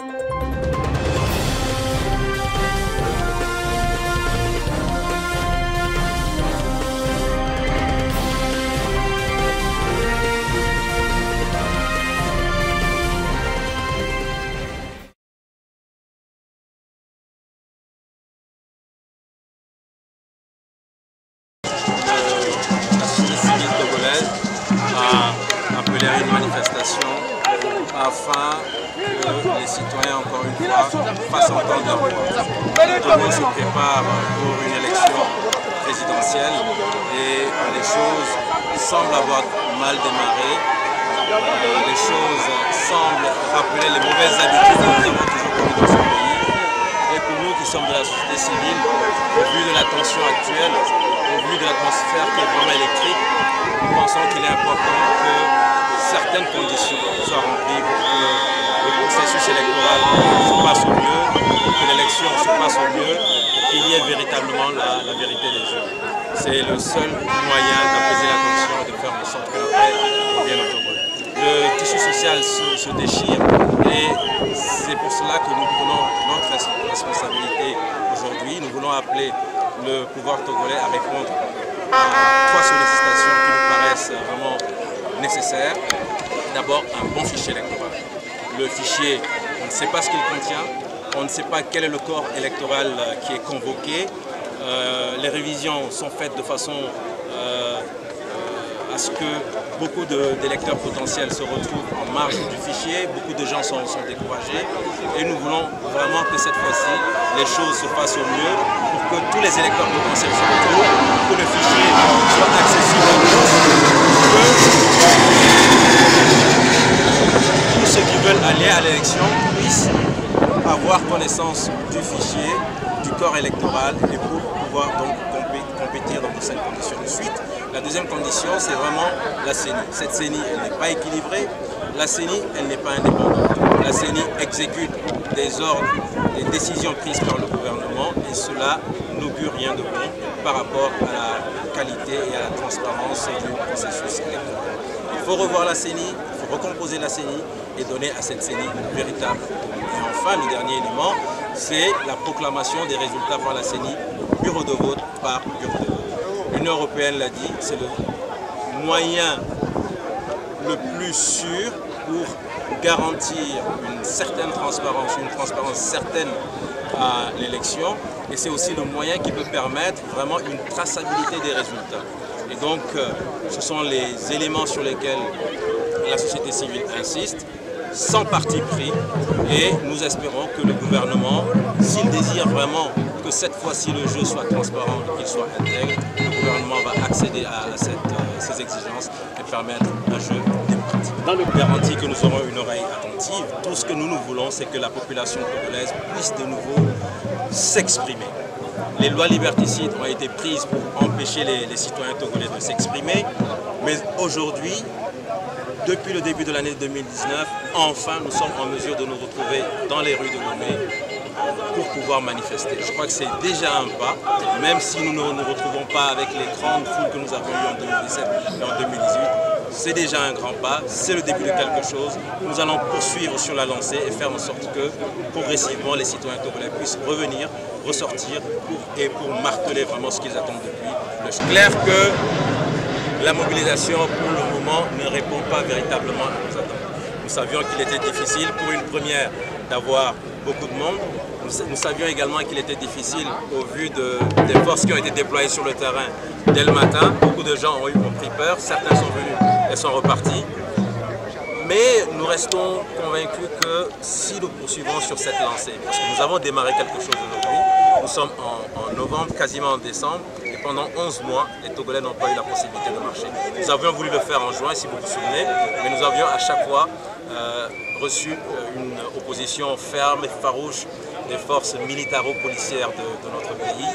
La société civile togolaise a appelé à une manifestation afin que les citoyens, encore une fois, fassent entendre leur voix. Le Togo se prépare pour une élection présidentielle et les choses semblent avoir mal démarré. Les choses semblent rappeler les mauvaises habitudes que nous avons toujours connues dans ce pays. Et pour nous qui sommes de la société civile, au vu de la tension actuelle, au vu de l'atmosphère qui est vraiment électrique, nous pensons qu'il est important que certaines conditions soient remplies pour que le processus électoral se passe au mieux, pour que l'élection se passe au mieux, pour qu'il y ait véritablement la vérité des jeux. C'est le seul moyen d'apaiser la tension et de faire en sorte que la paix revienne au Togo. Le tissu social se déchire et c'est pour cela que nous prenons notre responsabilité aujourd'hui. Nous voulons appeler le pouvoir togolais à répondre à 3 sollicitations qui nous paraissent vraiment nécessaires. D'abord, un bon fichier électoral. Le fichier, on ne sait pas ce qu'il contient, on ne sait pas quel est le corps électoral qui est convoqué. Les révisions sont faites de façon à ce que beaucoup d'électeurs potentiels se retrouvent en marge du fichier, beaucoup de gens sont découragés et nous voulons vraiment que cette fois-ci les choses se fassent au mieux pour que tous les électeurs potentiels se retrouvent, que le fichier soit accessible à tous, que tous ceux qui veulent aller à l'élection puissent avoir connaissance du fichier, du corps électoral et pour pouvoir donc compétir dans de saines conditions. Ensuite, la deuxième condition, c'est vraiment la CENI. Cette CENI, elle n'est pas équilibrée. La CENI, elle n'est pas indépendante. La CENI exécute des ordres, des décisions prises par le gouvernement et cela n'augure rien de bon par rapport à la qualité et à la transparence du processus électoral. Il faut revoir la CENI, il faut recomposer la CENI et donner à cette CENI une véritable autonomie. Et enfin, le dernier élément, c'est la proclamation des résultats par la CENI, bureau de vote par bureau de vote. L'Union européenne l'a dit, c'est le moyen le plus sûr pour garantir une certaine transparence, une transparence certaine à l'élection. Et c'est aussi le moyen qui peut permettre vraiment une traçabilité des résultats. Et donc, ce sont les éléments sur lesquels la société civile insiste, sans parti pris. Et nous espérons que le gouvernement, s'il désire vraiment que cette fois-ci le jeu soit transparent et qu'il soit intègre, le gouvernement va accéder à ces exigences et permettre un jeu démocratique. Dans le garantie que nous aurons une oreille attentive, tout ce que nous voulons, c'est que la population togolaise puisse de nouveau s'exprimer. Les lois liberticides ont été prises pour empêcher les citoyens togolais de s'exprimer, mais aujourd'hui, depuis le début de l'année 2019, enfin nous sommes en mesure de nous retrouver dans les rues de Lomé pour pouvoir manifester. Je crois que c'est déjà un pas, même si nous ne nous retrouvons pas avec les grandes foules que nous avons eues en 2017 et en 2018. C'est déjà un grand pas, c'est le début de quelque chose. Nous allons poursuivre sur la lancée et faire en sorte que progressivement les citoyens togolais puissent revenir, ressortir pour marteler vraiment ce qu'ils attendent depuis. C'est clair que la mobilisation pour le moment ne répond pas véritablement à nos attentes. Nous savions qu'il était difficile pour une première d'avoir beaucoup de monde. Nous savions également qu'il était difficile au vu des forces qui ont été déployées sur le terrain dès le matin. Beaucoup de gens ont pris peur, certains sont venus et sont repartis. Mais nous restons convaincus que si nous poursuivons sur cette lancée, parce que nous avons démarré quelque chose aujourd'hui, nous sommes en novembre, quasiment en décembre, et pendant 11 mois, les Togolais n'ont pas eu la possibilité de marcher. Nous avions voulu le faire en juin, si vous vous souvenez, mais nous avions à chaque fois reçu une opposition ferme et farouche des forces militaro-policières de notre pays.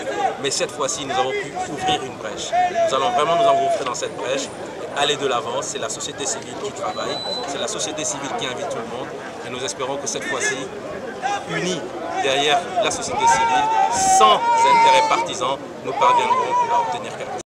Mais cette fois-ci, nous avons pu ouvrir une brèche. Nous allons vraiment nous engouffrer dans cette brèche, aller de l'avant. C'est la société civile qui travaille, c'est la société civile qui invite tout le monde. Et nous espérons que cette fois-ci, unis derrière la société civile, sans intérêt partisan, nous parviendrons à obtenir quelque chose.